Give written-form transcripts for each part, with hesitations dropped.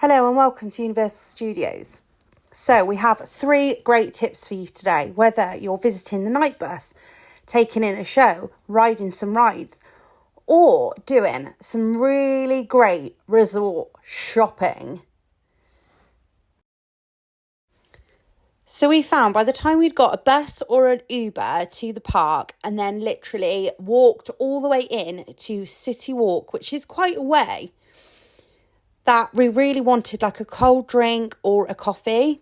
Hello and welcome to Universal Studios. So we have 3 great tips for you today, whether you're visiting the night bus, taking in a show, riding some rides, or doing some really great resort shopping. So we found by the time we'd got a bus or an Uber to the park and then literally walked all the way in to City Walk, which is quite a way, that we really wanted like a cold drink or a coffee.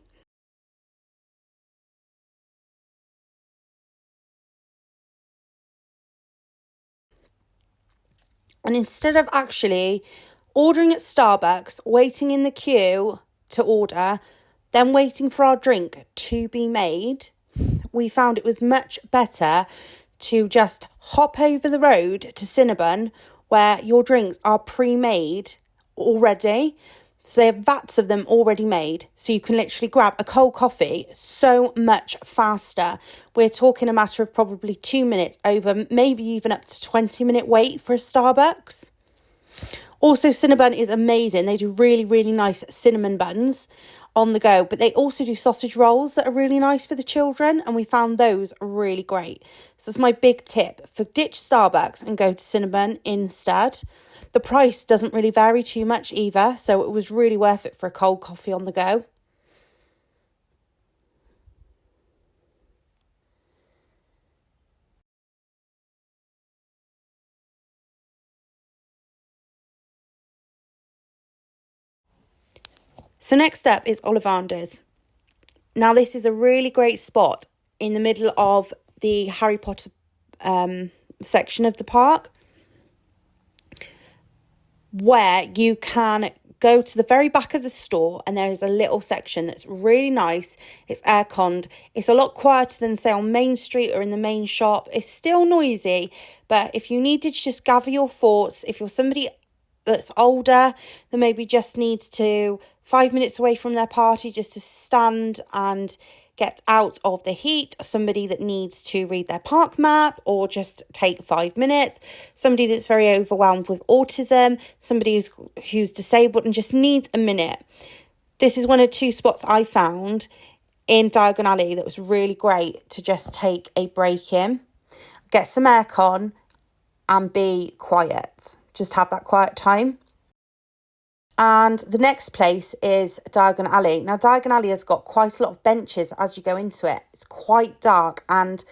And instead of actually ordering at Starbucks, waiting in the queue to order, then waiting for our drink to be made, we found it was much better to just hop over the road to Cinnabon, where your drinks are pre-made already. So they have vats of them already made. So you can literally grab a cold coffee so much faster. We're talking a matter of probably 2 minutes over maybe even up to 20-minute wait for a Starbucks. Also, Cinnabon is amazing. They do really, really nice cinnamon buns on the go, but they also do sausage rolls that are really nice for the children, and we found those really great. So that's my big tip: for ditch Starbucks and go to Cinnabon instead. The price doesn't really vary too much either, so it was really worth it for a cold coffee on the go. So next up is Ollivanders. Now this is a really great spot in the middle of the Harry Potter section of the park, where you can go to the very back of the store and there's a little section that's really nice. It's air-conned. It's a lot quieter than, say, on Main Street or in the main shop. It's still noisy, but if you needed to just gather your thoughts, if you're somebody that's older that maybe just needs to 5 minutes away from their party just to stand and get out of the heat, somebody that needs to read their park map or just take 5 minutes, somebody that's very overwhelmed with autism, somebody who's disabled and just needs a minute. This is one of 2 spots I found in Diagon Alley that was really great to just take a break in, get some aircon and be quiet. Just have that quiet time. And the next place is Diagon Alley. Now, Diagon Alley has got quite a lot of benches as you go into it. It's quite dark and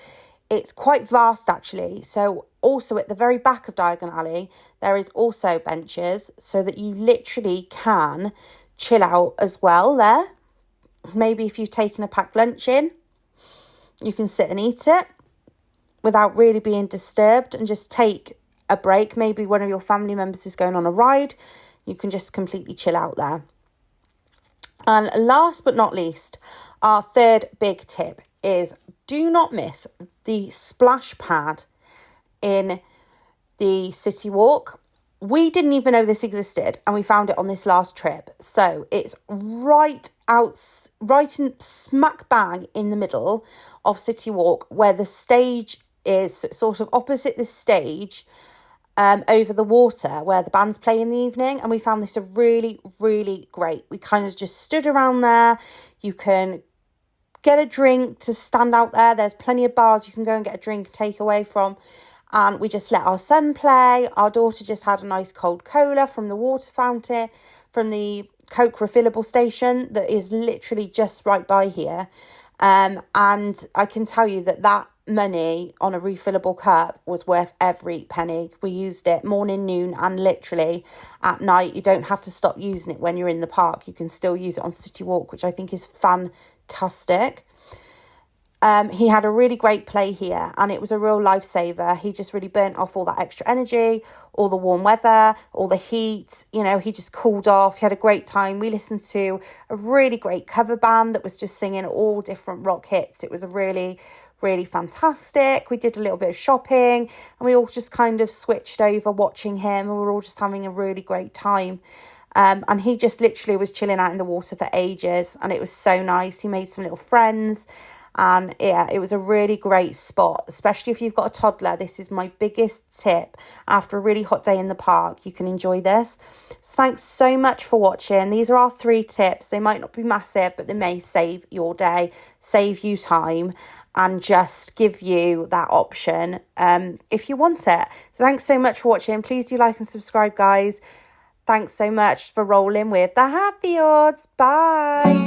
it's quite vast, actually. So also at the very back of Diagon Alley, there is also benches so that you literally can chill out as well there. Maybe if you've taken a packed lunch in, you can sit and eat it without really being disturbed and just take a break. Maybe one of your family members is going on a ride. You can just completely chill out there. And last but not least, our third big tip is do not miss the splash pad in the City Walk. We didn't even know this existed and we found it on this last trip. So it's right in smack bang in the middle of City Walk, where the stage is sort of opposite the stage, over the water where the bands play in the evening. And we found this a really, really great. We kind of just stood around there. You can get a drink to stand out there. There's plenty of bars you can go and get a drink take away from. And we just let our son play. Our daughter just had a nice cold cola from the water fountain, from the Coke refillable station that is literally just right by here. And I can tell you that money on a refillable cup was worth every penny. We used it morning, noon and literally at night. You don't have to stop using it when you're in the park. You can still use it on City Walk, which I think is fantastic. He had a really great play here and it was a real lifesaver. He just really burnt off all that extra energy, all the warm weather, all the heat. You know, he just cooled off. He had a great time. We listened to a really great cover band that was just singing all different rock hits. It was a really, really fantastic. We did a little bit of shopping and we all just kind of switched over watching him and we were all just having a really great time. And he just literally was chilling out in the water for ages and it was so nice. He made some little friends. And yeah, it was a really great spot, especially if you've got a toddler. This is my biggest tip. After a really hot day in the park, you can enjoy this. So thanks so much for watching. These are our 3 tips. They might not be massive, but they may save your day, save you time, and just give you that option if you want it. So thanks so much for watching. Please do like and subscribe, guys. Thanks so much for rolling with the Happy Ords. Bye.